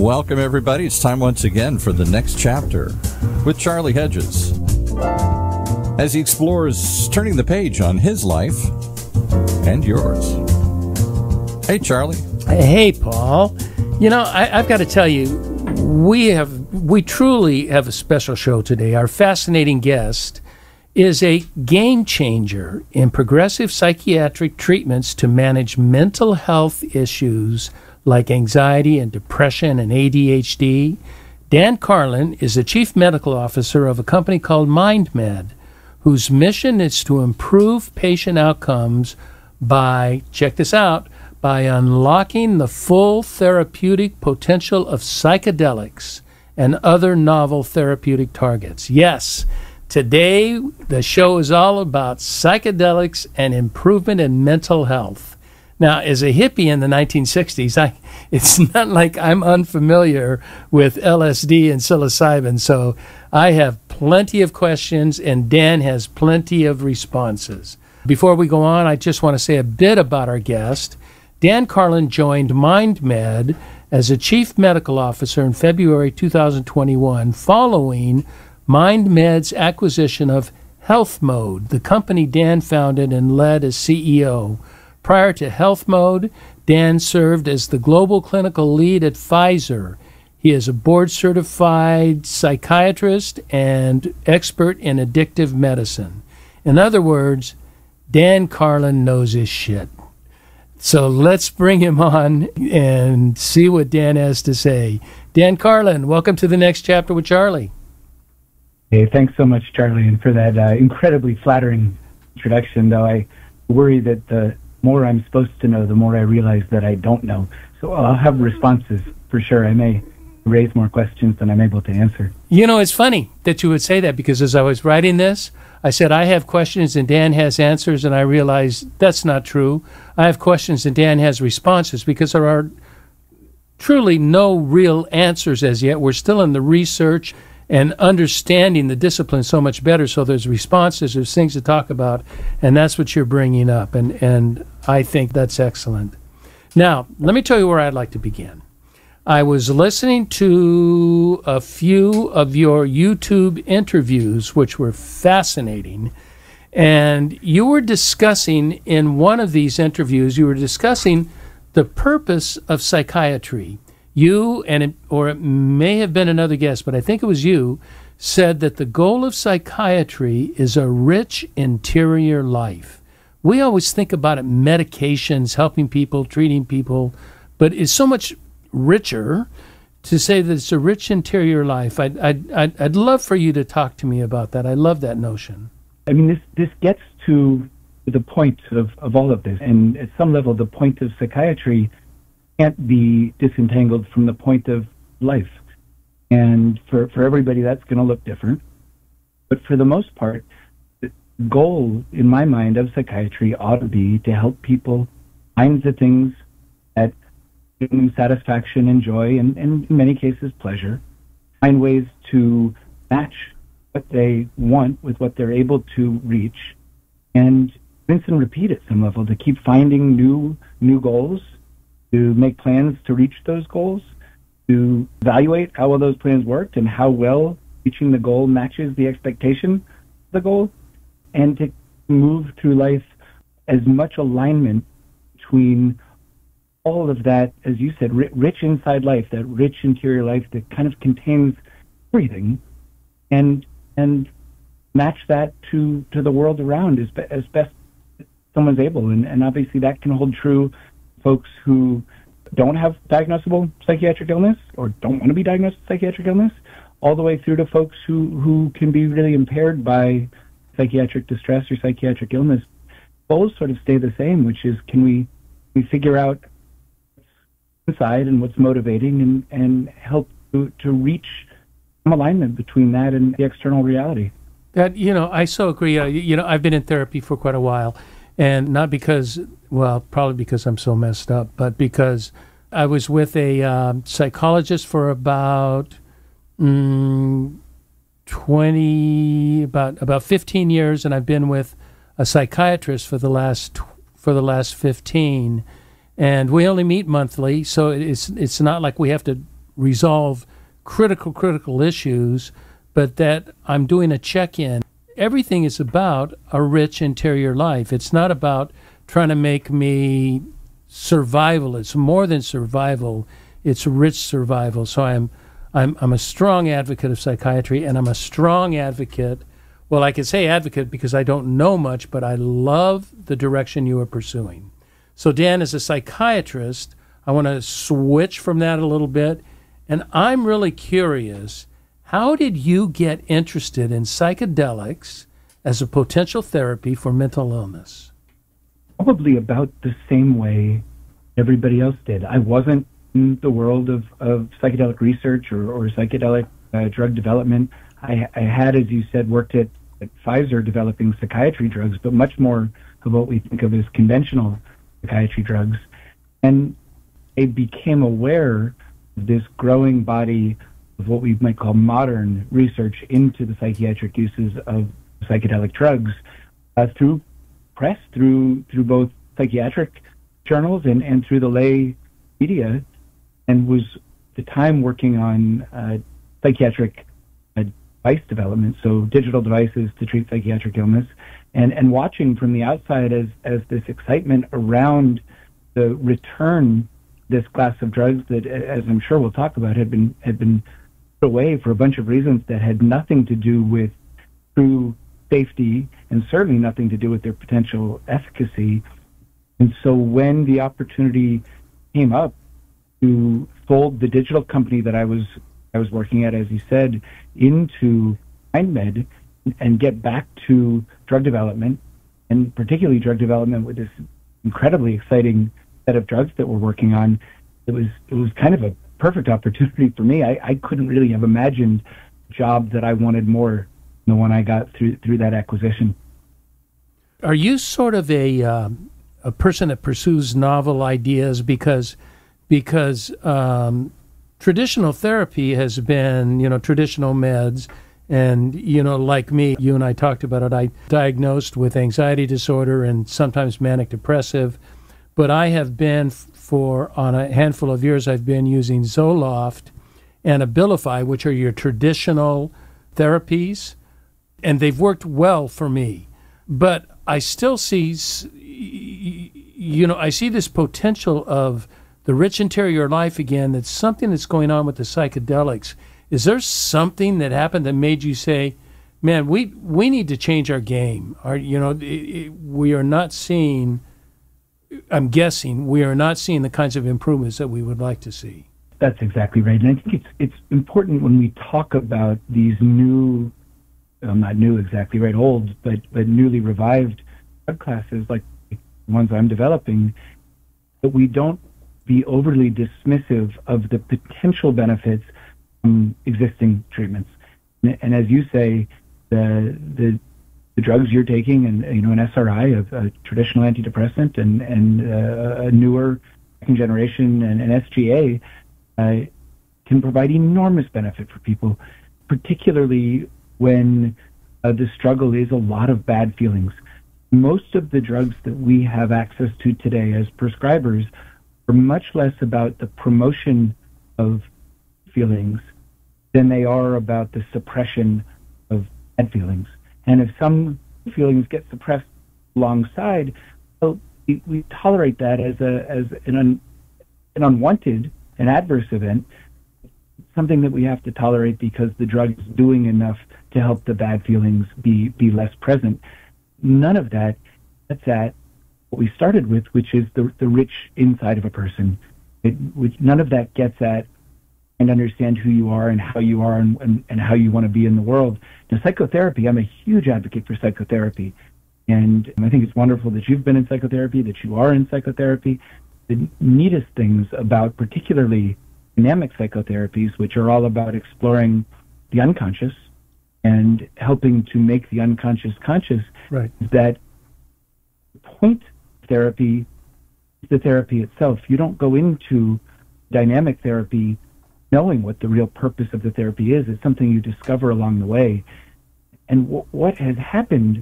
Welcome, everybody. It's time once again for the next chapter with Charlie Hedges as he explores turning the page on his life and yours. Hey, Charlie. Hey, Paul. You know, I've got to tell you, we truly have a special show today. Our fascinating guest is a game changer in progressive psychiatric treatments to manage mental health issues like anxiety and depression and ADHD. Dan Karlin is the chief medical officer of a company called MindMed, whose mission is to improve patient outcomes by, check this out, by unlocking the full therapeutic potential of psychedelics and other novel therapeutic targets. Yes, today the show is all about psychedelics and improvement in mental health. Now, as a hippie in the 1960s, it's not like I'm unfamiliar with LSD and psilocybin, so I have plenty of questions and Dan has plenty of responses. Before we go on, I just want to say a bit about our guest. Dan Karlin joined MindMed as a chief medical officer in February 2021 following MindMed's acquisition of HealthMode, the company Dan founded and led as CEO. Prior to HealthMode, Dan served as the global clinical lead at Pfizer. He is a board-certified psychiatrist and expert in addictive medicine. In other words, Dan Karlin knows his shit. So let's bring him on and see what Dan has to say. Dan Karlin, welcome to the next chapter with Charlie. Hey, thanks so much, Charlie, and for that incredibly flattering introduction, though I worry that the more I'm supposed to know, the more I realize that I don't know. So I'll have responses for sure. I may raise more questions than I'm able to answer. You know, it's funny that you would say that, because as I was writing this, I said I have questions and Dan has answers, and I realized that's not true. I have questions and Dan has responses, because there are truly no real answers as yet. We're still in the research and understanding the discipline so much better. So there's responses, there's things to talk about, and that's what you're bringing up, and I think that's excellent. Now, let me tell you where I'd like to begin. I was listening to a few of your YouTube interviews, which were fascinating, and you were discussing in one of these interviews, you were discussing the purpose of psychiatry. You, or it may have been another guest, but I think it was you, said that the goal of psychiatry is a rich interior life. We always think about it, medications, helping people, treating people, but it's so much richer to say that it's a rich interior life. I'd love for you to talk to me about that. I love that notion. I mean, this gets to the point of all of this, and at some level, the point of psychiatry can't be disentangled from the point of life. And for everybody, that's going to look different. But for the most part, the goal, in my mind, of psychiatry ought to be to help people find the things that bring them satisfaction and joy, and in many cases, pleasure. Find ways to match what they want with what they're able to reach, and rinse and repeat at some level, to keep finding new goals, to make plans to reach those goals, to evaluate how well those plans worked and how well reaching the goal matches the expectation of the goal, and to move through life as much alignment between all of that, as you said, rich inside life, that rich interior life that kind of contains everything, and match that to the world around as best someone's able. And obviously that can hold true folks who don't have diagnosable psychiatric illness or don't want to be diagnosed with psychiatric illness, all the way through to folks who can be really impaired by psychiatric distress or psychiatric illness. Goals sort of stay the same, which is, can we figure out what's inside and what's motivating, and help to reach some alignment between that and the external reality. That, I so agree. I've been in therapy for quite a while, and not because, well, probably because I'm so messed up, but because I was with a psychologist for about 15 years, and I've been with a psychiatrist for the last 15, and we only meet monthly, so it's not like we have to resolve critical issues, but that I'm doing a check-in. Everything is about a rich interior life. It's not about trying to make me survival. It's more than survival. It's rich survival. So I'm a strong advocate of psychiatry, and I'm a strong advocate. Well, I can say advocate because I don't know much, but I love the direction you are pursuing. So, Dan, as a psychiatrist, I want to switch from that a little bit, and I'm really curious, how did you get interested in psychedelics as a potential therapy for mental illness? Probably about the same way everybody else did. I wasn't in the world of psychedelic research or psychedelic drug development. I had, as you said, worked at Pfizer developing psychiatry drugs, but much more of what we think of as conventional psychiatry drugs. And I became aware of this growing body of what we might call modern research into the psychiatric uses of psychedelic drugs through press, through both psychiatric journals and through the lay media, and was at the time working on psychiatric device development, so digital devices to treat psychiatric illness, and watching from the outside as this excitement around the return this class of drugs that, as I'm sure we'll talk about, had been put away for a bunch of reasons that had nothing to do with true safety and certainly nothing to do with their potential efficacy. And so when the opportunity came up to fold the digital company that I was working at, as you said, into MindMed and get back to drug development, and particularly drug development with this incredibly exciting set of drugs that we're working on, it was kind of a perfect opportunity for me. I couldn't really have imagined a job that I wanted more than the one I got through that acquisition. Are you sort of a person that pursues novel ideas because traditional therapy has been, traditional meds, and, like me, you and I talked about it, I diagnosed with anxiety disorder and sometimes manic depressive, but I have been on a handful of years, I've been using Zoloft and Abilify, which are your traditional therapies, and they've worked well for me. But I still see, I see this potential of the rich interior life again. That's something that's going on with the psychedelics. Is there something that happened that made you say, man, we need to change our game? We are not seeing, I'm guessing, we are not seeing the kinds of improvements that we would like to see. That's exactly right. And I think it's important when we talk about these new, not new exactly, right, old, but newly revived drug classes like the ones I'm developing, that we don't be overly dismissive of the potential benefits from existing treatments. And as you say, the drugs you're taking, and an SRI, a traditional antidepressant, and a newer second generation, and an SGA, can provide enormous benefit for people, particularly when the struggle is a lot of bad feelings. Most of the drugs that we have access to today as prescribers are much less about the promotion of feelings than they are about the suppression of bad feelings. And if some feelings get suppressed alongside, well, we tolerate that as an unwanted, an adverse event, something that we have to tolerate because the drug is doing enough to help the bad feelings be less present. None of that gets at what we started with, which is the rich inside of a person. None of that gets at and understand who you are and how you are and how you want to be in the world. Now, psychotherapy, I'm a huge advocate for psychotherapy. And I think it's wonderful that you've been in psychotherapy, that you are in psychotherapy. The neatest things about particularly dynamic psychotherapies, which are all about exploring the unconscious and helping to make the unconscious conscious, right, is that the point of therapy is the therapy itself. You don't go into dynamic therapy knowing what the real purpose of the therapy is. It's something you discover along the way. And what has happened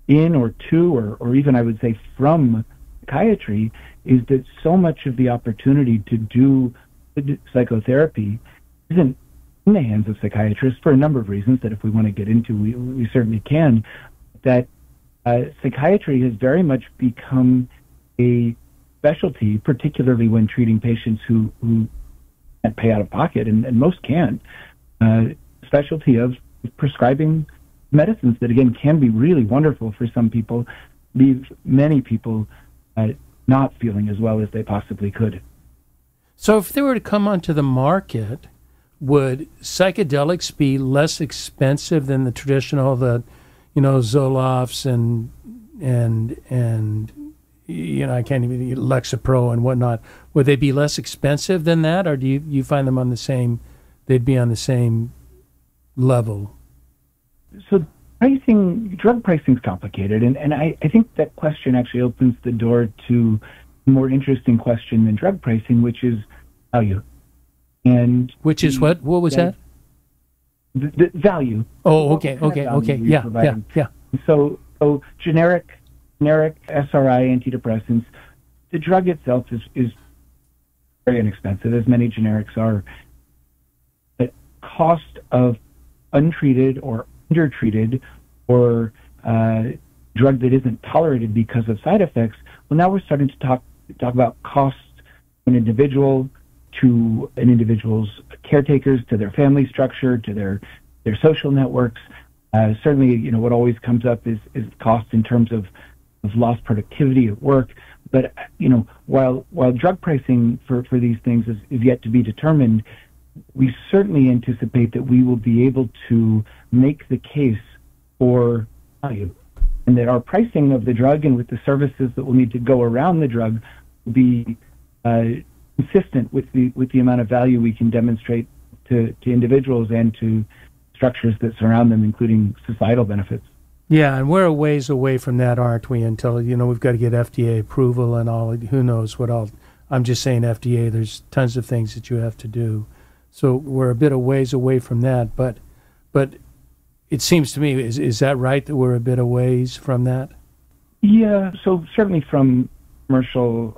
in or to, or even I would say from psychiatry, is that so much of the opportunity to do good psychotherapy isn't in the hands of psychiatrists for a number of reasons that if we want to get into, we certainly can, that psychiatry has very much become a specialty, particularly when treating patients who can't pay out of pocket, and most can, specialty of prescribing medicines that, again, can be really wonderful for some people, leave many people not feeling as well as they possibly could. So if they were to come onto the market, would psychedelics be less expensive than the traditional, Zolofts and I can't even Lexapro and whatnot? Would they be less expensive than that, or do you find them on the same? They'd be on the same level. So drug pricing is complicated, and I think that question actually opens the door to a more interesting question than drug pricing, which is value. And which is what? What was that? The value. Oh, okay. Yeah. So generic SRI antidepressants, the drug itself is very inexpensive, as many generics are. The cost of untreated or undertreated or drug that isn't tolerated because of side effects, well, now we're starting to talk about costs of an individual, to an individual's caretakers, to their family structure, to their social networks. Certainly, what always comes up is cost in terms of lost productivity at work. But, while drug pricing for these things is yet to be determined, we certainly anticipate that we will be able to make the case for value, and that our pricing of the drug and with the services that will need to go around the drug will be consistent with the amount of value we can demonstrate to individuals and to structures that surround them, including societal benefits. Yeah, and we're a ways away from that, aren't we? Until, we've got to get FDA approval and all. Who knows what all. I'm just saying FDA, there's tons of things that you have to do. So we're a bit of ways away from that. But it seems to me, is that right, that we're a bit of ways from that? Yeah, so certainly from commercial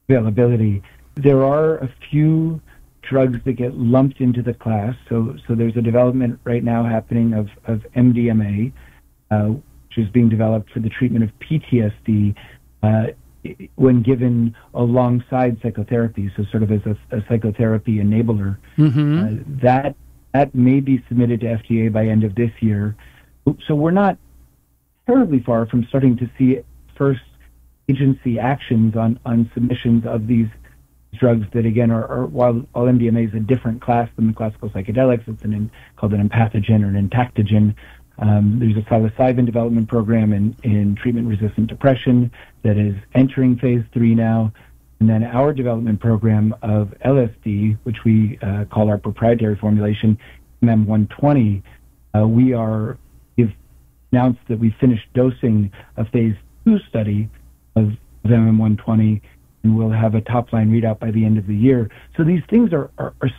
availability, there are a few drugs that get lumped into the class. So there's a development right now happening of MDMA, which is being developed for the treatment of PTSD when given alongside psychotherapy, so sort of as a psychotherapy enabler. Mm-hmm. That may be submitted to FDA by end of this year. So we're not terribly far from starting to see first agency actions on submissions of these drugs that, again, are while MDMA is a different class than the classical psychedelics, it's called an empathogen or an entactogen. There's a psilocybin development program in treatment-resistant depression that is entering phase 3 now. And then our development program of LSD, which we call our proprietary formulation, MM120, we've announced that we finished dosing a phase 2 study of MM120, and we'll have a top-line readout by the end of the year. So these things are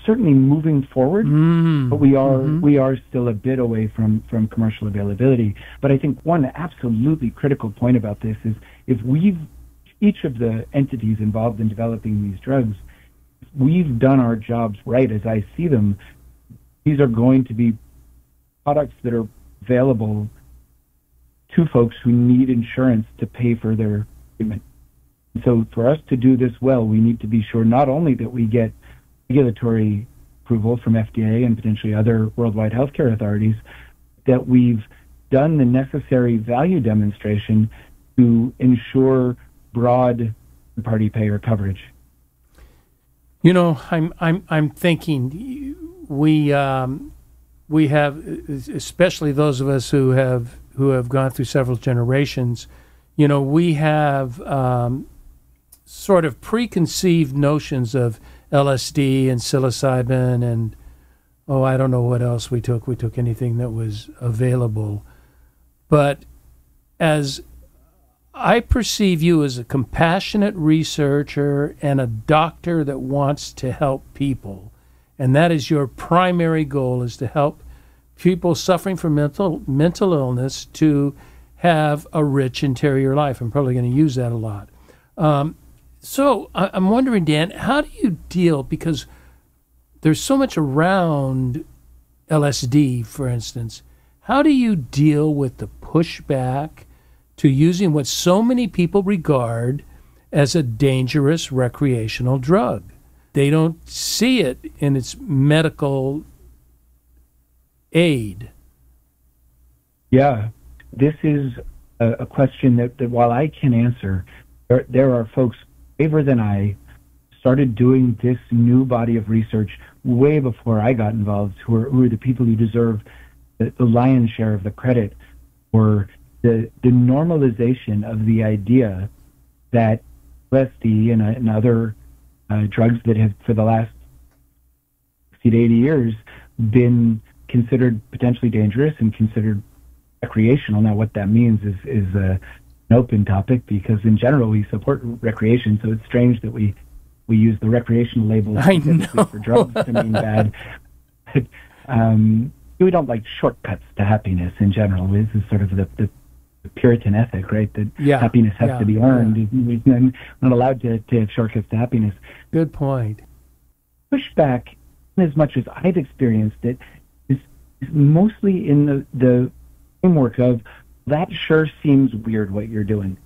certainly moving forward, but we are still a bit away from commercial availability. But I think one absolutely critical point about this is each of the entities involved in developing these drugs, if we've done our jobs right as I see them, these are going to be products that are available to folks who need insurance to pay for their treatment. So for us to do this well, we need to be sure not only that we get regulatory approval from FDA and potentially other worldwide healthcare authorities, that we've done the necessary value demonstration to ensure broad party payer coverage. I'm thinking we have, especially those of us who have gone through several generations, we have sort of preconceived notions of LSD and psilocybin and, I don't know what else we took. We took anything that was available. But as I perceive you as a compassionate researcher and a doctor that wants to help people, and that is your primary goal, is to help people suffering from mental illness to have a rich interior life. I'm probably going to use that a lot. So I'm wondering, Dan, how do you deal, because there's so much around LSD, for instance, how do you deal with the pushback to using what so many people regard as a dangerous recreational drug? They don't see it in its medical aid. Yeah, this is a question that while I can answer, there are folks braver than I started doing this new body of research way before I got involved, who are the people who deserve the lion's share of the credit for the normalization of the idea that LSD and other drugs that have, for the last 60 to 80 years, been considered potentially dangerous and considered recreational. Now, what that means is an open topic, because in general we support recreation, so it's strange that we use the recreational label specifically for drugs to mean bad. But, we don't like shortcuts to happiness in general. This is sort of the Puritan ethic, right? That happiness has to be earned. Yeah. We're not allowed to have shortcuts to happiness. Good point. Pushback, as much as I've experienced it, is mostly in the framework of, that sure seems weird what you're doing.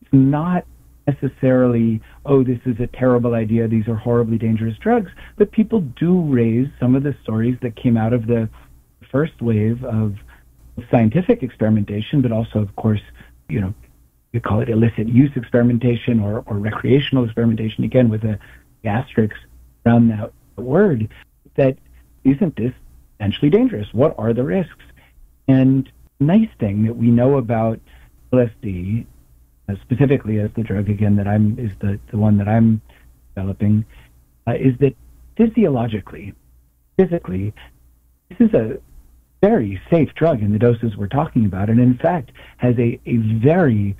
It's not necessarily, oh, this is a terrible idea, these are horribly dangerous drugs, but people do raise some of the stories that came out of the first wave of scientific experimentation, but also, of course, you call it illicit use experimentation or recreational experimentation, again, with a asterisk around that word, that isn't this potentially dangerous? What are the risks? And nice thing that we know about LSD, specifically as the drug, again, that is the one that I'm developing, is that physically, this is a very safe drug in the doses we're talking about, and in fact has a very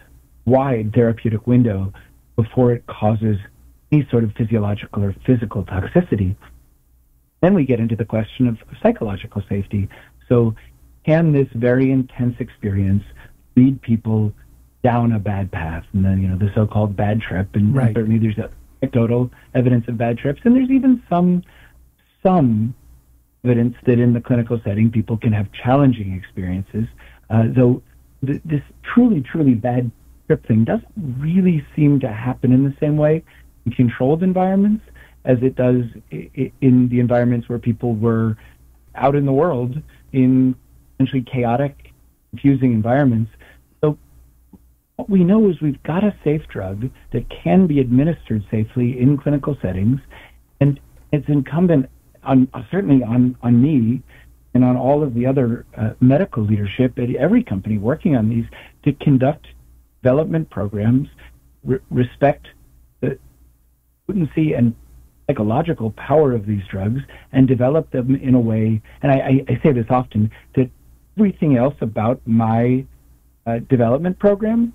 wide therapeutic window before it causes any sort of physiological or physical toxicity. Then we get into the question of psychological safety. So can this very intense experience lead people down a bad path, and then the so-called bad trip? And certainly there's anecdotal evidence of bad trips, and there's even some evidence that in the clinical setting people can have challenging experiences, though this truly bad trip thing doesn't really seem to happen in the same way in controlled environments as it does in the environments where people were out in the world in essentially chaotic, confusing environments. So what we know is we've got a safe drug that can be administered safely in clinical settings, and it's incumbent certainly on me and on all of the other medical leadership at every company working on these to conduct development programs, respect the potency and psychological power of these drugs, and develop them in a way, and I say this often, that everything else about my development program,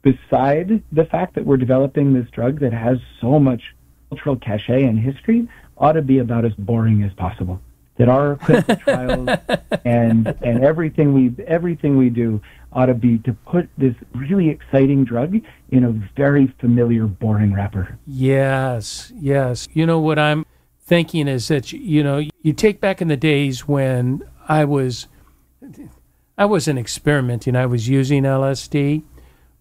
beside the fact that we're developing this drug that has so much cultural cachet and history, ought to be about as boring as possible. That our clinical trials and everything we do ought to be to put this really exciting drug in a very familiar, boring wrapper. Yes. What I'm thinking is that you take back in the days when I wasn't experimenting, I was using LSD.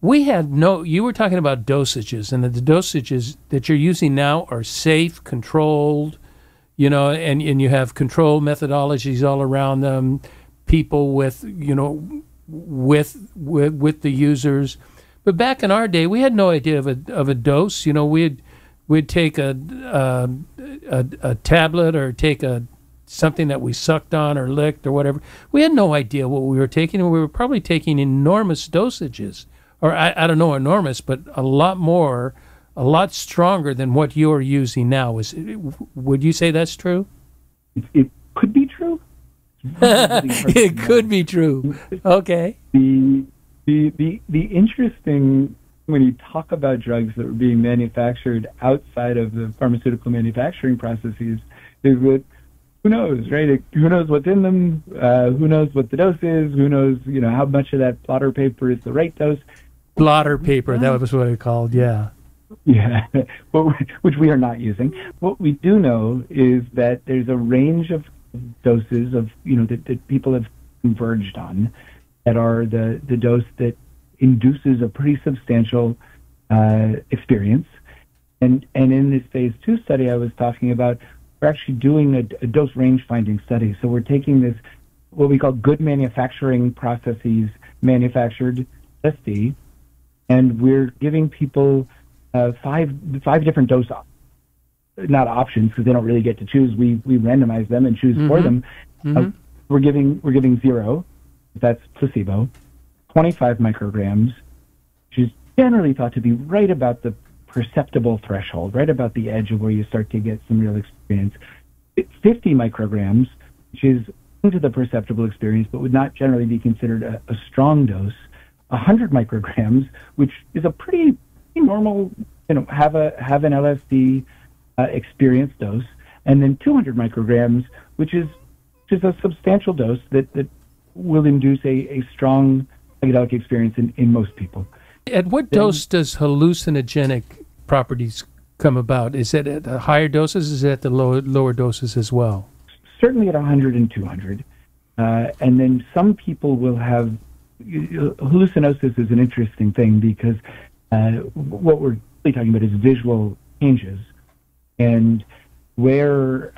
You were talking about dosages, and the dosages that you're using now are safe, controlled, and you have control methodologies all around them, people with the users. But back in our day, we had no idea of a dose. We'd take a tablet or take something that we sucked on or licked or whatever. We had no idea what we were taking, and we were probably taking enormous dosages. Or I don't know, enormous, but a lot stronger than what you're using now. Would you say that's true? It could be true. It could be true. Okay. The interesting, when you talk about drugs that are being manufactured outside of the pharmaceutical manufacturing processes, is that who knows, right? Who knows what's in them? Who knows what the dose is? Who knows, how much of that blotter paper is the right dose? Blotter paper, that was what it called, yeah. Yeah, which we are not using. What we do know is that there's a range of doses of, that people have converged on that are the dose that induces a pretty substantial experience. And in this phase 2 study I was talking about, we're actually doing a dose range finding study. So we're taking this, what we call good manufacturing processes, manufactured LSD, and we're giving people five different dose not options, because they don't really get to choose. We randomize them and choose for them. We're giving 0, that's placebo, 25 micrograms, which is generally thought to be right about the perceptible threshold, right about the edge of where you start to get some real experience. 50 micrograms, which is into the perceptible experience, but would not generally be considered a strong dose. 100 micrograms, which is a pretty normal, have an LSD experience dose, and then 200 micrograms, which is a substantial dose that will induce a strong psychedelic experience in most people. At what dose does hallucinogenic properties come about? Is it at the higher doses? Is it at the lower doses as well? Certainly at 100 and 200. And then some people will have hallucinosis is an interesting thing because what we're really talking about is visual changes, and where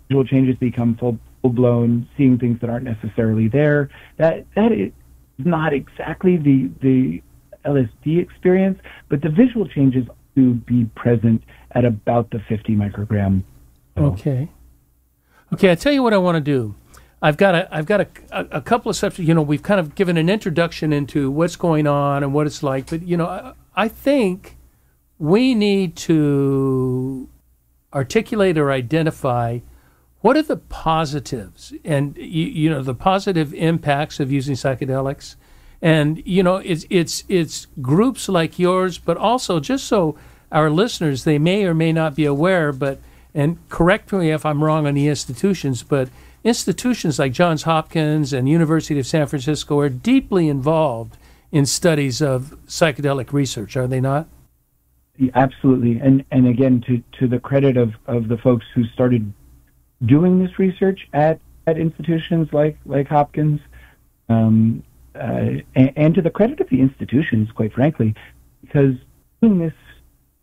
visual changes become full-blown, seeing things that aren't necessarily there. That is not exactly the LSD experience, but the visual changes to be present at about the 50 microgram level. Okay, I tell you what I want to do. I've got a couple of steps. We've kind of given an introduction into what's going on and what it's like, but I think we need to articulate or identify what are the positives and the positive impacts of using psychedelics. And it's groups like yours, but also just so our listeners, they may or may not be aware, and correct me if I'm wrong on the institutions, but institutions like Johns Hopkins and University of San Francisco are deeply involved in studies of psychedelic research, are they not? Yeah, absolutely. And again, to the credit of the folks who started doing this research at institutions like Hopkins, and to the credit of the institutions, quite frankly, because doing this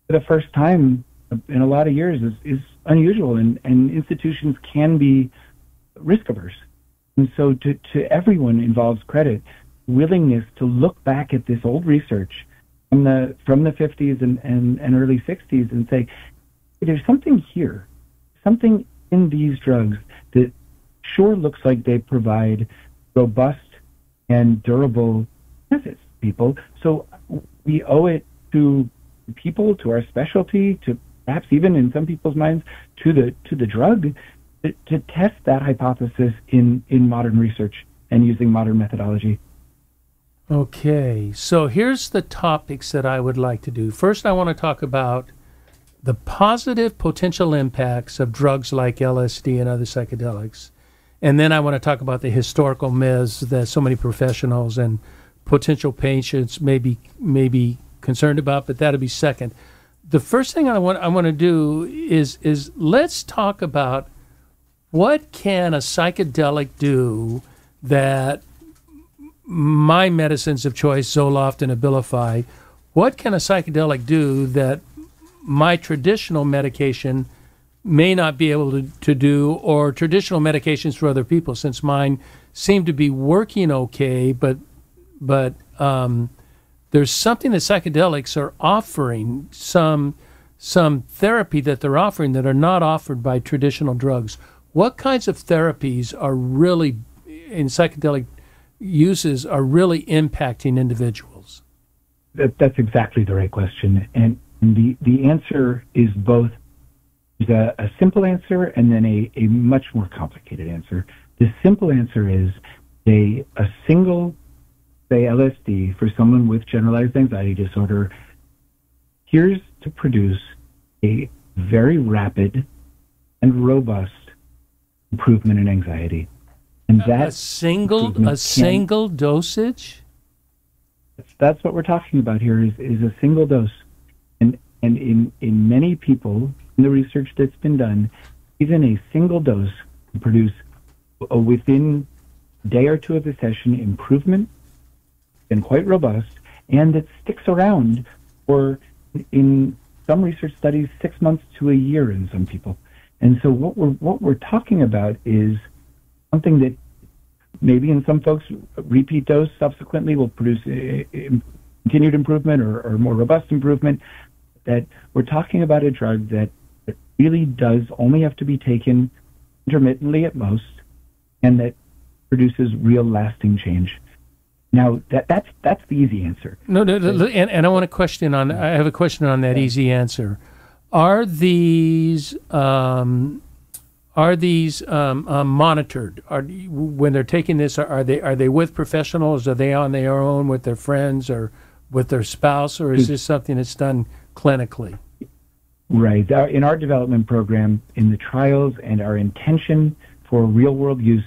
for the first time in a lot of years is unusual, and institutions can be risk averse. And so to everyone involved's credit, willingness to look back at this old research from the 50s and early 60s and say, hey, there's something here, something in these drugs that sure looks like they provide robust and durable benefits to people. So we owe it to people, to our specialty, to perhaps even in some people's minds, to the drug, to test that hypothesis in modern research and using modern methodology. Okay, so here's the topics that I would like to do. First, I want to talk about the positive potential impacts of drugs like LSD and other psychedelics. And then I want to talk about the historical myths that so many professionals and potential patients may be concerned about, but that'll be second. The first thing I want to do is let's talk about what can a psychedelic do that my medicines of choice, Zoloft and Abilify, what can a psychedelic do that my traditional medication may not be able to do, or traditional medications for other people, since mine seem to be working okay, but there's something that psychedelics are offering, some therapy that they're offering that are not offered by traditional drugs. What kinds of therapies are really, in psychedelic uses, are really impacting individuals? That's exactly the right question. And the answer is both. There's a simple answer and then a much more complicated answer. The simple answer is a single, say, LSD for someone with generalized anxiety disorder appears to produce a very rapid and robust improvement in anxiety. And that a single dosage? That's what we're talking about here is a single dose. And And in many people, in the research that's been done, even a single dose can produce within a day or two of the session improvement, and quite robust, and it sticks around for, in some research studies, 6 months to a year in some people. And so what we're talking about is something that maybe in some folks, repeat dose subsequently will produce continued improvement or more robust improvement. That we're talking about a drug that really does only have to be taken intermittently at most, and that produces real lasting change. Now that's the easy answer. No, and I want to question on. I have a question on that easy answer. Are these monitored? When they're taking this, are they with professionals? Are they on their own with their friends or with their spouse, or is this something that's done clinically? Right. In our development program, in the trials, and our intention for real-world use,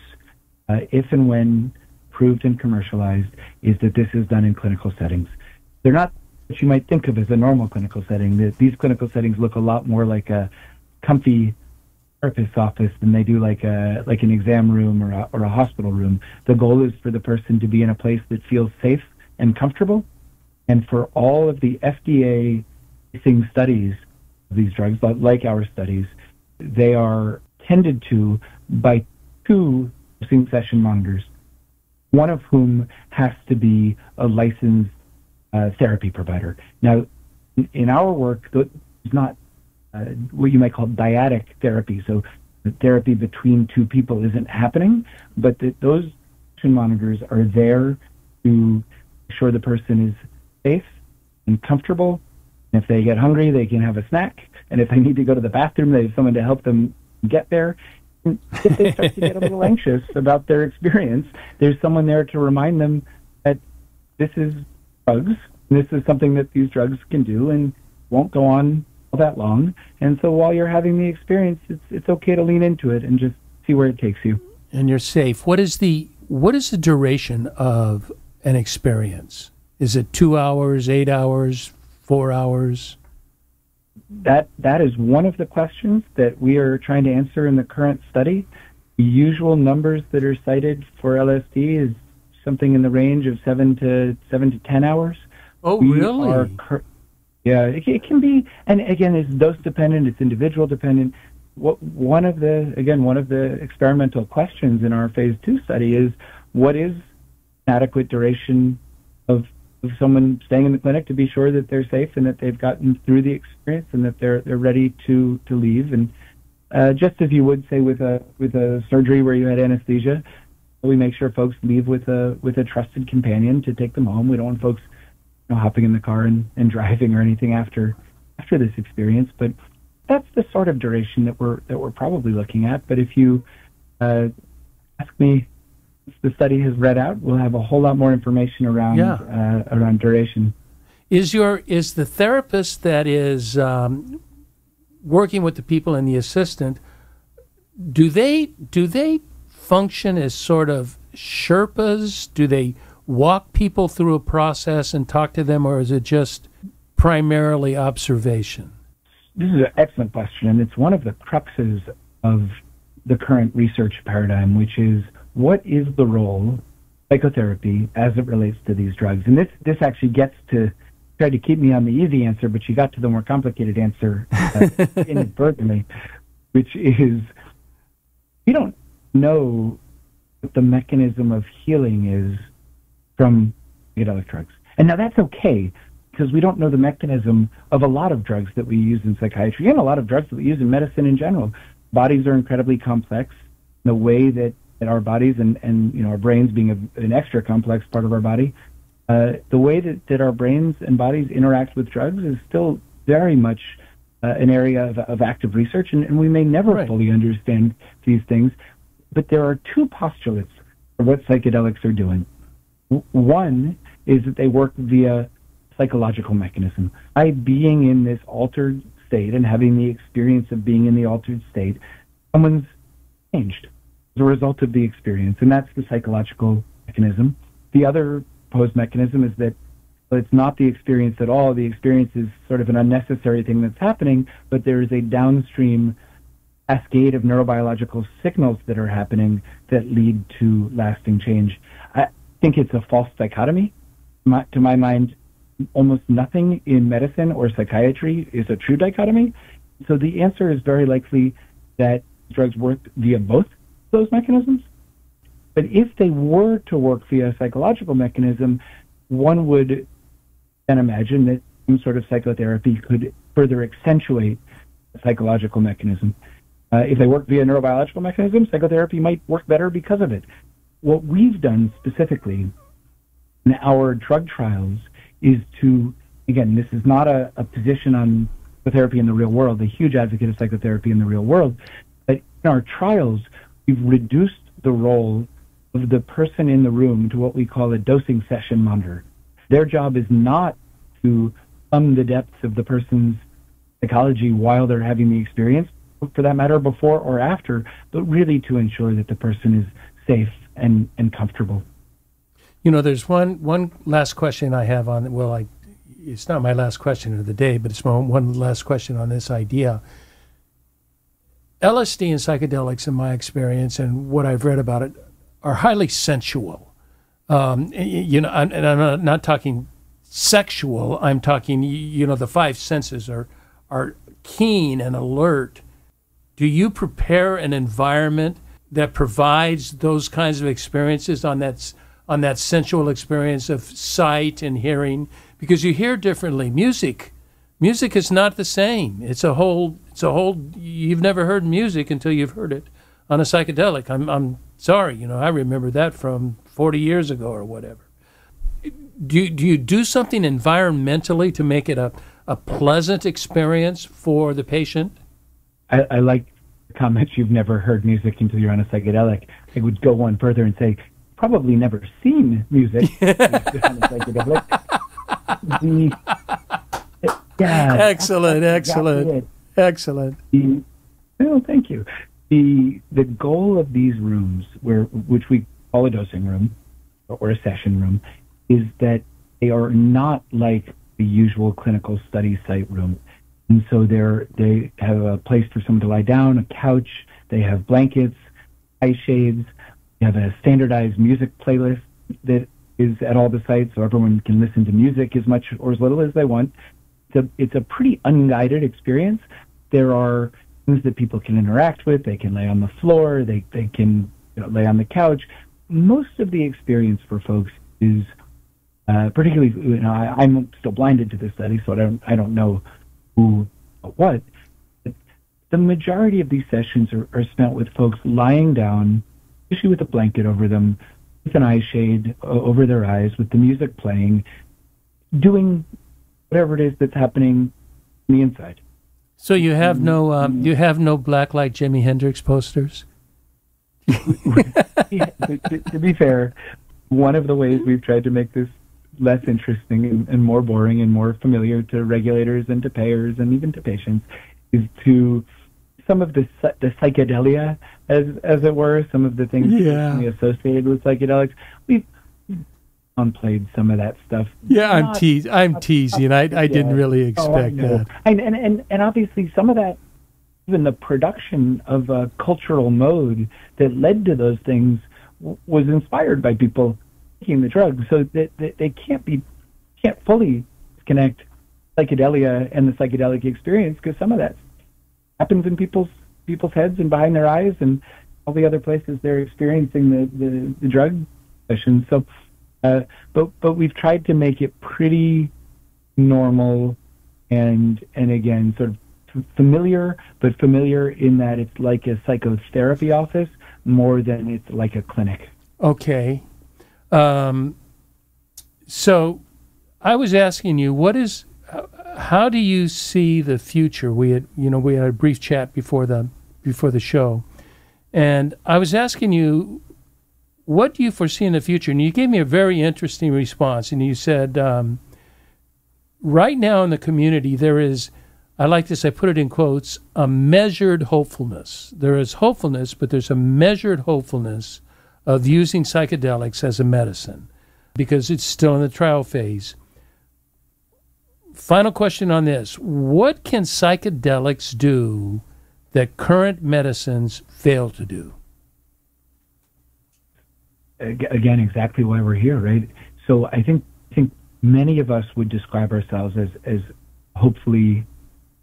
if and when approved and commercialized, is that this is done in clinical settings. They're not what you might think of as a normal clinical setting. These clinical settings look a lot more like a comfy therapist's office than they do like an exam room or a hospital room. The goal is for the person to be in a place that feels safe and comfortable, and for all of the FDA-facing studies of these drugs, like our studies, they are tended to by two dosing session monitors, one of whom has to be a licensed therapy provider. Now, in our work, it's not what you might call dyadic therapy. So the therapy between two people isn't happening, but those monitors are there to ensure the person is safe and comfortable. And if they get hungry, they can have a snack. And if they need to go to the bathroom, they have someone to help them get there. And if they start to get a little anxious about their experience, there's someone there to remind them that this is drugs. This is something that these drugs can do and won't go on all that long. And so while you're having the experience, it's okay to lean into it and just see where it takes you. And you're safe. What is the duration of an experience? Is it 2 hours, 8 hours, 4 hours? That is one of the questions that we are trying to answer in the current study. The usual numbers that are cited for LSD is something in the range of 7 to 10 hours. Oh, really? Yeah, it can be, and again, it's dose dependent, it's individual dependent. One of the experimental questions in our phase 2 study is, what is adequate duration of someone staying in the clinic to be sure that they're safe and that they've gotten through the experience and that they're ready to leave. And just as you would say with a surgery where you had anesthesia, we make sure folks leave with a trusted companion to take them home. We don't want folks hopping in the car and driving or anything after this experience. But that's the sort of duration that we're probably looking at. But if you ask me, if the study has read out, we'll have a whole lot more information around duration. Is the therapist that is working with the people and the assistant, do they function as sort of Sherpas? Do they walk people through a process and talk to them, or is it just primarily observation? This is an excellent question, and it's one of the cruxes of the current research paradigm, which is, what is the role of psychotherapy as it relates to these drugs? And this actually gets to, try to keep me on the easy answer, but you got to the more complicated answer inadvertently, which is, we don't know what the mechanism of healing is from psychedelic drugs. And now that's okay, because we don't know the mechanism of a lot of drugs that we use in psychiatry and a lot of drugs that we use in medicine in general. Bodies are incredibly complex. The way that our bodies and our brains being an extra complex part of our body, the way that our brains and bodies interact with drugs is still very much an area of active research, and we may never fully understand these things. But there are two postulates for what psychedelics are doing. One is that they work via psychological mechanism. By being in this altered state and having the experience of being in the altered state, someone's changed as a result of the experience, and that's the psychological mechanism. The other proposed mechanism is that So it's not the experience at all. The experience is sort of an unnecessary thing that's happening, but there is a downstream cascade of neurobiological signals that are happening that lead to lasting change. I think it's a false dichotomy. To my mind, almost nothing in medicine or psychiatry is a true dichotomy. So the answer is very likely that drugs work via both those mechanisms. But if they were to work via a psychological mechanism, one would then imagine that some sort of psychotherapy could further accentuate the psychological mechanism. If they work via neurobiological mechanism, psychotherapy might work better because of it. What we've done specifically in our drug trials is to, again, this is not a position on psychotherapy in the real world, a huge advocate of psychotherapy in the real world, but in our trials, we've reduced the role of the person in the room to what we call a dosing session monitor. Their job is not to plumb the depths of the person's psychology while they're having the experience, for that matter, before or after, but really to ensure that the person is safe and comfortable. You know, there's one last question I have on, it's not my last question of the day, but it's one last question on this idea. LSD and psychedelics, in my experience and what I've read about it, are highly sensual. You know, and I'm not talking sexual. I'm talking, you know, the five senses are keen and alert. Do you prepare an environment that provides those kinds of experiences on that sensual experience of sight and hearing? Because you hear differently. Music is not the same. It's a whole. You've never heard music until you've heard it on a psychedelic. I'm sorry, you know, I remember that from 40 years ago or whatever. Do you do something environmentally to make it a pleasant experience for the patient? I like the comments, you've never heard music until you're on a psychedelic. I would go one further and say, probably never seen music on a psychedelic. Excellent. Thank you. The goal of these rooms, which we call a dosing room or a session room, is that they are not like the usual clinical study site room. And so they have a place for someone to lie down, a couch, they have blankets, eye shades, they have a standardized music playlist that is at all the sites so everyone can listen to music as much or as little as they want. It's a pretty unguided experience. There are things that people can interact with. They can lay on the floor. They can lay on the couch. Most of the experience for folks is particularly, I'm still blinded to this study, so I don't know who or what. But the majority of these sessions are spent with folks lying down, usually with a blanket over them, with an eye shade over their eyes, with the music playing, doing whatever it is that's happening on the inside. So you have no blacklight Jimi Hendrix posters? To be fair, one of the ways we've tried to make this less interesting and more boring and more familiar to regulators and to payers and even to patients is to some of the psychedelia, as it were, some of the things associated with psychedelics. We've downplayed some of that stuff. Yeah, I'm teasing. I didn't really expect that. And obviously some of that, even the production of a cultural mode that led to those things was inspired by people taking the drugs, so that they can't fully disconnect psychedelia and the psychedelic experience, because some of that happens in people's heads and behind their eyes and all the other places they're experiencing the drug sessions. So, but we've tried to make it pretty normal and again sort of familiar, but familiar in that it's like a psychotherapy office more than it's like a clinic. Okay. So I was asking you, how do you see the future? We had a brief chat before the show, and I was asking you, what do you foresee in the future? And you gave me a very interesting response, and you said, right now in the community, there is, I like this, I put it in quotes, a measured hopefulness. There is hopefulness, but there's a measured hopefulness of using psychedelics as a medicine because it's still in the trial phase. final question on this. What can psychedelics do that current medicines fail to do? Again, exactly why we're here, right? So I think many of us would describe ourselves as hopefully,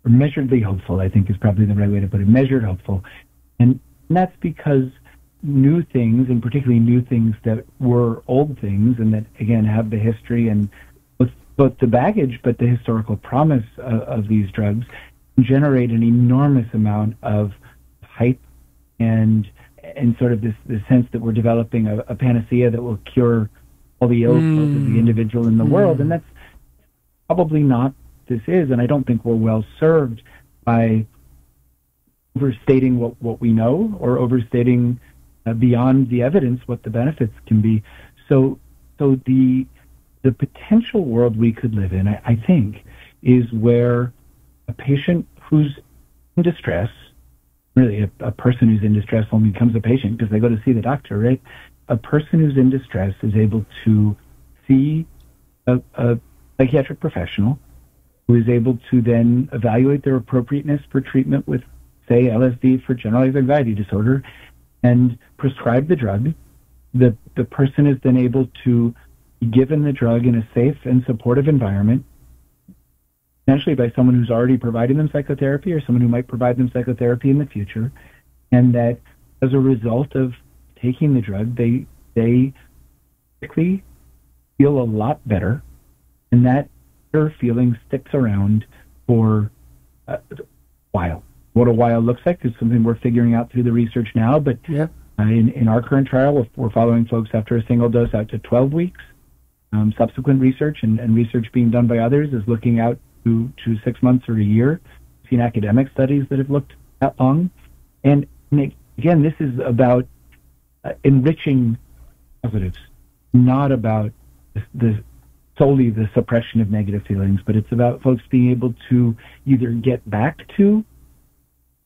or measuredly hopeful, I think is probably the right way to put it, measured hopeful. And that's because new things, and particularly new things that were old things, and that, again, have the history and both the baggage but the historical promise of these drugs, generate an enormous amount of hype and sort of this sense that we're developing a panacea that will cure all the ills of the individual in the world. And that's probably not this is, and I don't think we're well served by overstating what we know, or overstating beyond the evidence what the benefits can be. So the potential world we could live in, I think, is where a patient who's in distress, really a person who's in distress only becomes a patient because they go to see the doctor, right? A person who's in distress is able to see a psychiatric professional who is able to then evaluate their appropriateness for treatment with, say, LSD for generalized anxiety disorder, and prescribe the drug. The person is then able to be given the drug in a safe and supportive environment, essentially by someone who's already providing them psychotherapy or someone who might provide them psychotherapy in the future, and that as a result of taking the drug, they quickly feel a lot better, and that better feeling sticks around for a while. What a while looks like is something we're figuring out through the research now, but in our current trial, we're following folks after a single dose out to 12 weeks. Subsequent research and research being done by others is looking out to 6 months or a year. We've seen academic studies that have looked that long. And again, this is about enriching positives, not about solely the suppression of negative feelings, but it's about folks being able to either get back to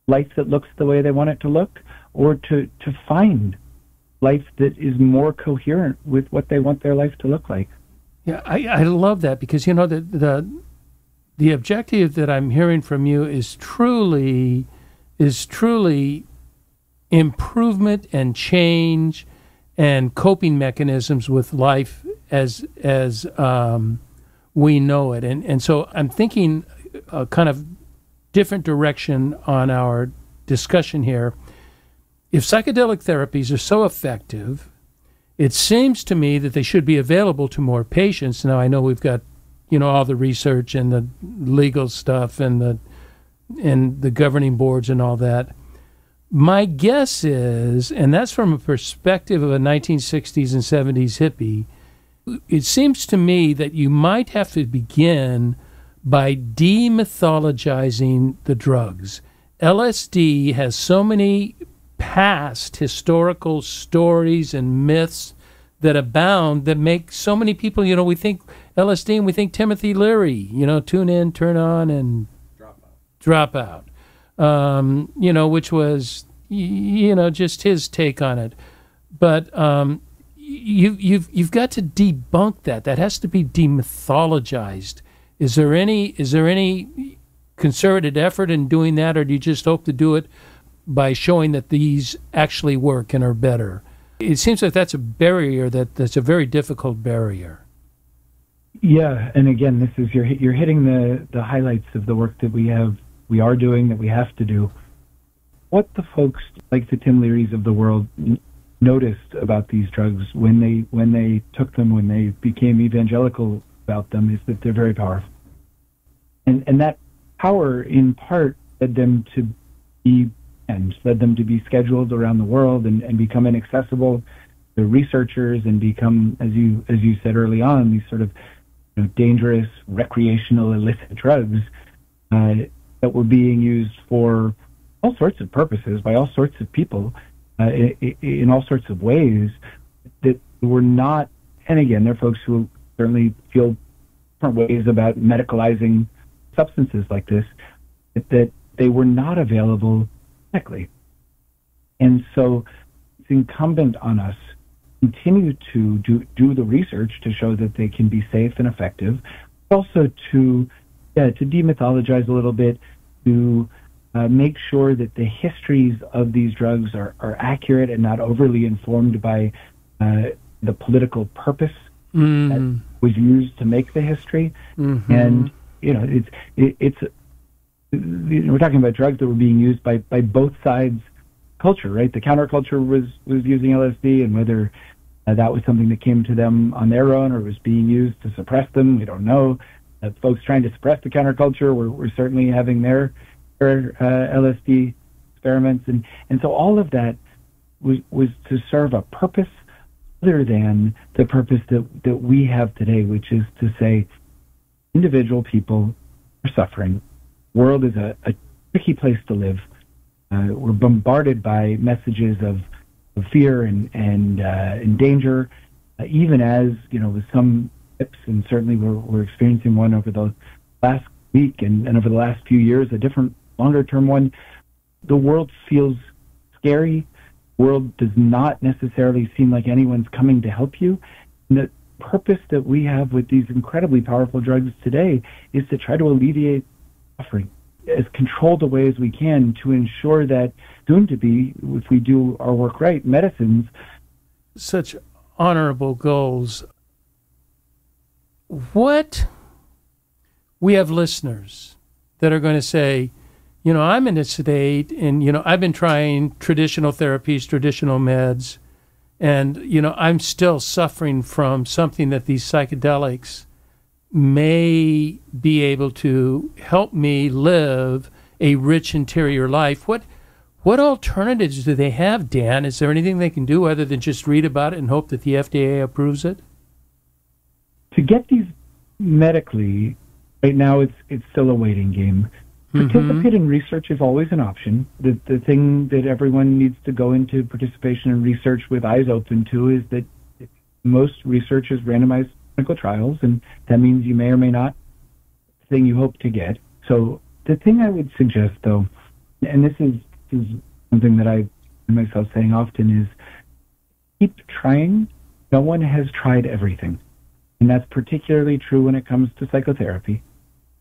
life that looks the way they want it to look, or to find life that is more coherent with what they want their life to look like. Yeah, I love that, because, you know, the objective that I'm hearing from you is truly improvement and change and coping mechanisms with life as we know it. And so I'm thinking a kind of different direction on our discussion here. If psychedelic therapies are so effective, it seems to me that they should be available to more patients. Now, I know we've got, you know, all the research and the legal stuff and the governing boards and all that. My guess is, and that's from a perspective of a 1960s and 70s hippie, it seems to me that you might have to begin by demythologizing the drugs. LSD has so many past historical stories and myths that abound that make so many people, you know, we think LSD and we think Timothy Leary, you know, tune in, turn on, and drop out. You know, which was, you know, just his take on it. But you've got to debunk that. That has to be demythologized. Is there any concerted effort in doing that, or do you just hope to do it by showing that these actually work and are better? It seems like that's a barrier that's a very difficult barrier. Yeah, and again, this is you're hitting the highlights of the work that we are doing, that we have to do. What the folks like the Tim Learys of the world noticed about these drugs when they took them, when they became evangelical about them, is that they're very powerful. And that power, in part, led them to be scheduled around the world and become inaccessible to researchers, and become, as you said early on, these sort of, you know, dangerous recreational illicit drugs that were being used for all sorts of purposes by all sorts of people in all sorts of ways that were not. And again, there are folks who certainly feel different ways about medicalizing substances like this, that they were not available medically. And so it's incumbent on us to continue to do the research to show that they can be safe and effective, but also to to demythologize a little bit, to make sure that the histories of these drugs are accurate and not overly informed by the political purpose that was used to make the history. And we're talking about drugs that were being used by both sides culture, right? The counterculture was using LSD, and whether that was something that came to them on their own or was being used to suppress them, we don't know. Folks trying to suppress the counterculture were certainly having their LSD experiments, and so all of that was to serve a purpose other than the purpose that we have today, which is to say individual people are suffering. The world is a tricky place to live. We're bombarded by messages of fear and danger, even as, with some tips, and certainly we're experiencing one over the last week and over the last few years, a different longer-term one. The world feels scary. The world does not necessarily seem like anyone's coming to help you. And the purpose that we have with these incredibly powerful drugs today is to try to alleviate suffering as controlled a way as we can to ensure that soon to be, if we do our work right, medicines. Such honorable goals. What we have listeners that are going to say, I'm in a state and, I've been trying traditional therapies, traditional meds, and, I'm still suffering from something that these psychedelics may be able to help me live a rich interior life. What alternatives do they have, Dan? Is there anything they can do other than just read about it and hope that the FDA approves it? To get these medically, right now it's still a waiting game. Participate in research is always an option. The thing that everyone needs to go into participation in research with eyes open to is that most research is randomized clinical trials, and that means you may or may not the thing you hope to get. So the thing I would suggest, though, and this is something that I find myself saying often, is keep trying. No one has tried everything, and that's particularly true when it comes to psychotherapy.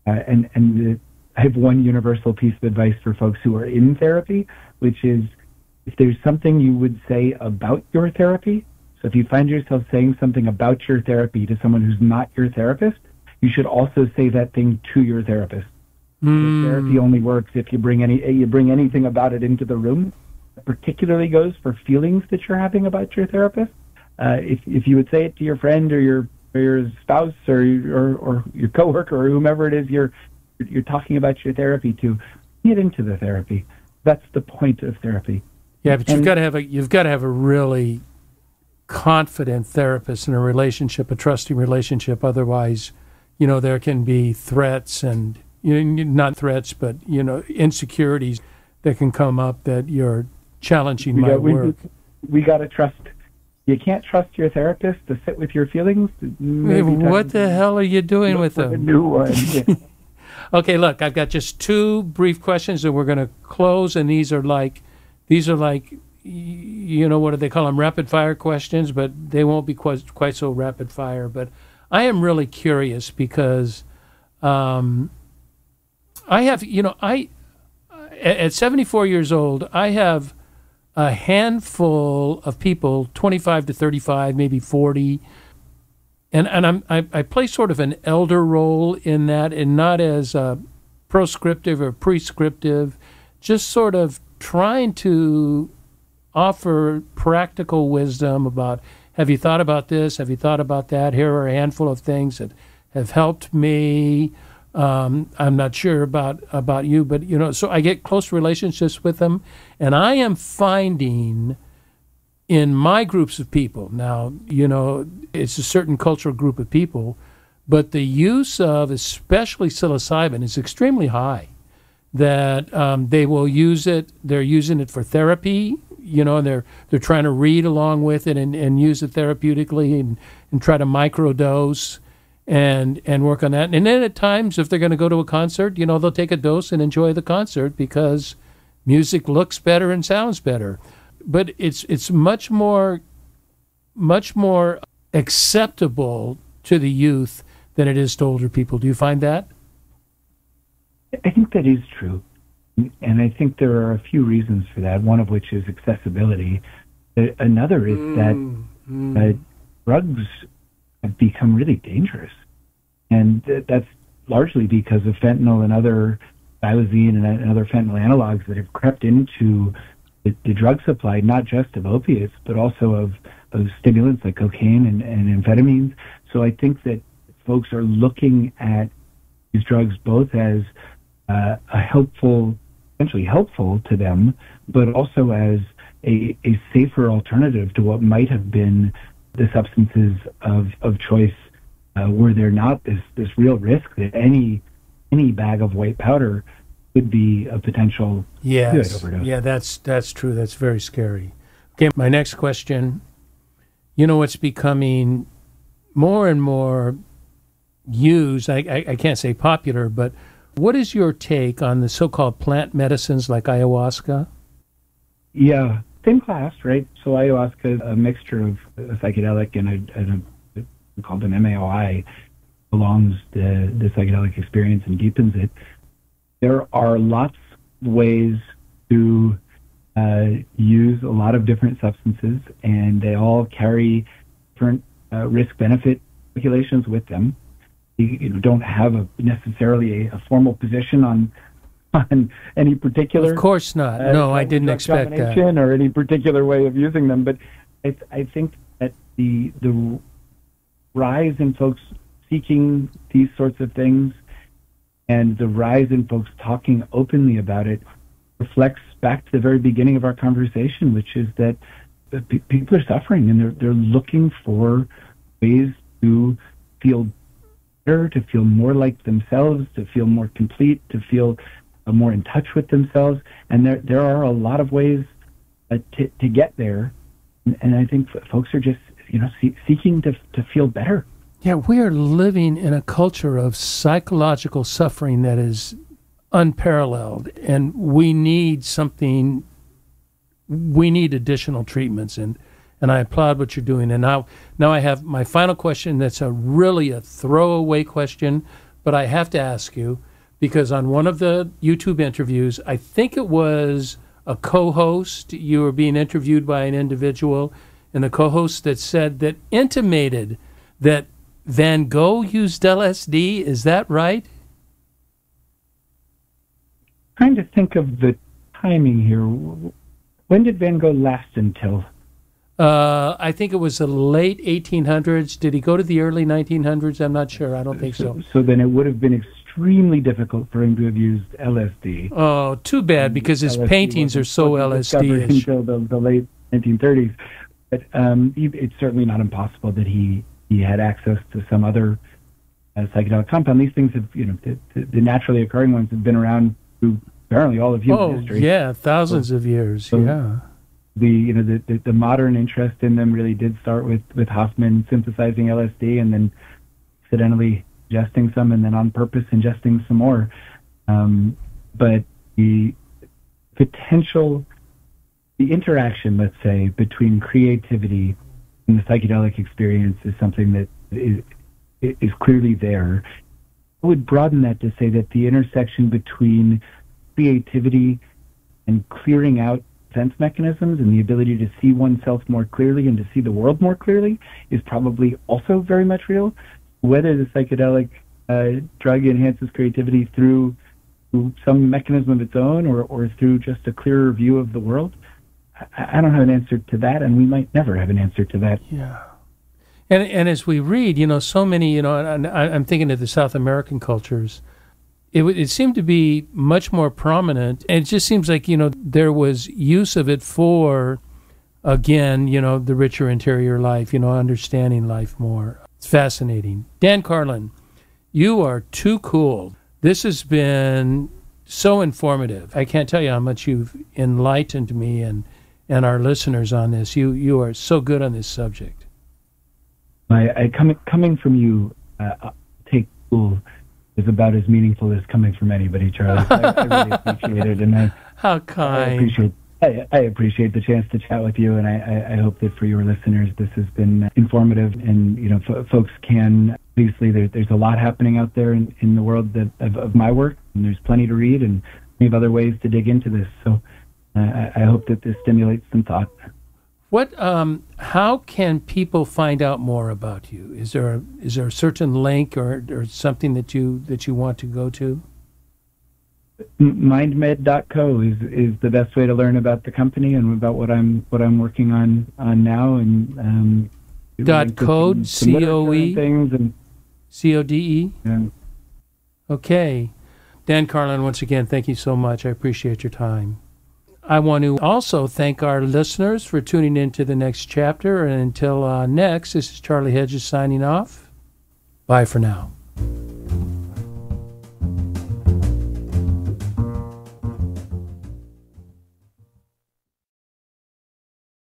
I have one universal piece of advice for folks who are in therapy, which is if there's something you would say about your therapy, so if you find yourself saying something about your therapy to someone who's not your therapist, you should also say that thing to your therapist. Therapy only works if you bring anything about it into the room. It particularly goes for feelings that you're having about your therapist. If you would say it to your friend or your spouse or your coworker or whomever it is you're talking about your therapy to, get into the therapy. That's the point of therapy. Yeah, but you've got to have a really confident therapist in a relationship, a trusting relationship. Otherwise, there can be threats and not threats, but insecurities that can come up that you're challenging my work. We got to trust. You can't trust your therapist to sit with your feelings. What the hell are you doing with them? A new one. Yeah. Okay, look, I've got just two brief questions and we're going to close, and these are like, what do they call them? Rapid fire questions, but they won't be quite so rapid fire. But I am really curious because I have, at 74 years old, I have a handful of people, 25 to 35, maybe 40, and I play sort of an elder role in that, and not as proscriptive or prescriptive, just sort of trying to offer practical wisdom about, have you thought about this? Have you thought about that? Here are a handful of things that have helped me. I'm not sure about you, but, so I get close relationships with them, and I am finding in my groups of people, now, it's a certain cultural group of people, but the use of especially psilocybin is extremely high, that they will use it, they're using it for therapy, and they're trying to read along with it and use it therapeutically and try to microdose and work on that. And then at times, if they're going to go to a concert, they'll take a dose and enjoy the concert because music looks better and sounds better. But it's much more acceptable to the youth than it is to older people. Do you find that? I think that is true. And I think there are a few reasons for that, one of which is accessibility. Another is that drugs have become really dangerous. And that's largely because of fentanyl and other xylazine and other fentanyl analogs that have crept into the drug supply, not just of opiates, but also of stimulants like cocaine and amphetamines. So I think that folks are looking at these drugs both as essentially helpful to them, but also as a safer alternative to what might have been the substances of choice, where they're not this real risk that any bag of white powder could be a potential opioid overdose. Yeah, that's true. That's very scary. Okay, my next question. You know, it's becoming more and more used. I can't say popular, but what is your take on the so-called plant medicines like ayahuasca? Yeah, same class, right? So ayahuasca is a mixture of a psychedelic and a called an MAOI, prolongs the psychedelic experience and deepens it. There are lots of ways to use a lot of different substances, and they all carry different risk-benefit calculations with them. You don't have necessarily a formal position on any particular. Of course not. No, I didn't expect that. Or any particular way of using them, but I think that the rise in folks seeking these sorts of things and the rise in folks talking openly about it reflects back to the very beginning of our conversation, which is that people are suffering and they're looking for ways to feel better, to feel more like themselves, to feel more complete, to feel more in touch with themselves. And there are a lot of ways to get there. And I think folks are just seeking to feel better. Yeah, we are living in a culture of psychological suffering that is unparalleled, and we need something. We need additional treatments, and I applaud what you're doing. And now I have my final question. That's really a throwaway question, but I have to ask you because on one of the YouTube interviews, I think it was a co-host. You were being interviewed by an individual, and the co-host that said that intimated that Van Gogh used LSD. Is that right? Trying to think of the timing here. When did Van Gogh last until? I think it was the late 1800s. Did he go to the early 1900s? I'm not sure. I don't think so. So then it would have been extremely difficult for him to have used LSD. Oh, too bad, because his LSD paintings are so LSD-ish. Until the late 1930s. But it's certainly not impossible that he had access to some other psychedelic compound. These things have, the naturally occurring ones have been around through apparently all of human history. Oh, yeah, thousands of years, yeah. The modern interest in them really did start with Hoffman synthesizing LSD and then accidentally ingesting some and then on purpose ingesting some more. But the potential, the interaction, let's say, between creativity and the psychedelic experience is something that is clearly there. I would broaden that to say that the intersection between creativity and clearing out defense mechanisms and the ability to see oneself more clearly and to see the world more clearly is probably also very much real. Whether the psychedelic drug enhances creativity through some mechanism of its own or through just a clearer view of the world, I don't have an answer to that, and we might never have an answer to that. Yeah. And as we read, so many, and I'm thinking of the South American cultures, it seemed to be much more prominent. And it just seems like, there was use of it for, again, the richer interior life, understanding life more. It's fascinating. Dan Karlin, you are too cool. This has been so informative. I can't tell you how much you've enlightened me and our listeners on this. You are so good on this subject. Coming from you, take cool is about as meaningful as coming from anybody, Charlie. I really appreciate it, and how kind. I appreciate I appreciate the chance to chat with you, and I hope that for your listeners this has been informative. And folks can obviously there's a lot happening out there in the world of my work, and there's plenty to read and plenty of other ways to dig into this. So I hope that this stimulates some thought. How can people find out more about you? Is there a certain link or something that you want to go to? MindMed.co is the best way to learn about the company and about what I'm working on now. And .code COE things and CODE. Yeah. Okay, Dan Karlin, once again, thank you so much. I appreciate your time. I want to also thank our listeners for tuning in to the next chapter. And until next, this is Charlie Hedges signing off. Bye for now.